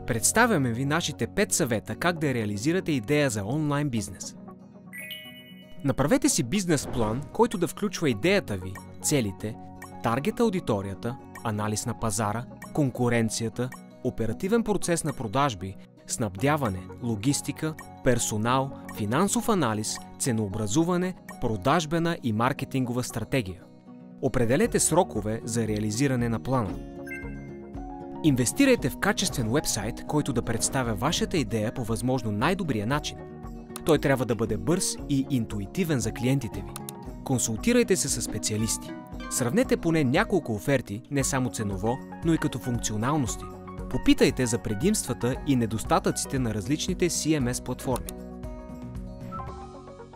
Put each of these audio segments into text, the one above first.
Представяме ви нашите 5 съвета как да реализирате идея за онлайн бизнес. Направете си бизнес план, който да включва идеята ви, целите, таргет аудиторията, анализ на пазара, конкуренцията, оперативен процес на продажби, снабдяване, логистика, персонал, финансов анализ, ценообразуване, продажбена и маркетингова стратегия. Определете срокове за реализиране на плана. Инвестирайте в качествен уебсайт, който да представя вашата идея по възможно най-добрия начин. Той трябва да бъде бърз и интуитивен за клиентите ви. Консултирайте се с специалисти. Сравнете поне няколко оферти, не само ценово, но и като функционалности. Попитайте за предимствата и недостатъците на различните CMS платформи.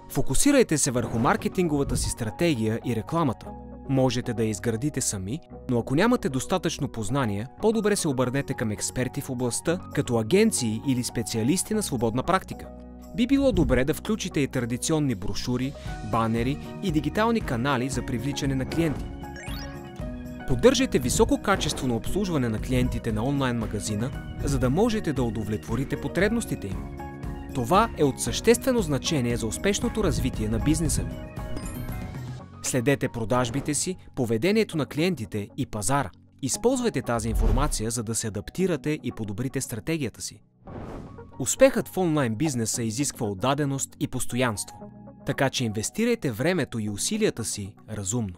Фокусирайте се върху маркетинговата си стратегия и рекламата. Можете да я изградите сами, но ако нямате достатъчно познание, по-добре се обърнете към експерти в областта, като агенции или специалисти на свободна практика. Би било добре да включите и традиционни брошури, банери и дигитални канали за привличане на клиенти. Поддържайте високо качество на обслужване на клиентите на онлайн магазина, за да можете да удовлетворите потребностите им. Това е от съществено значение за успешното развитие на бизнеса ви. Следете продажбите си, поведението на клиентите и пазара. Използвайте тази информация, за да се адаптирате и подобрите стратегията си. Успехът в онлайн бизнеса изисква отдаденост и постоянство, така че инвестирайте времето и усилията си разумно.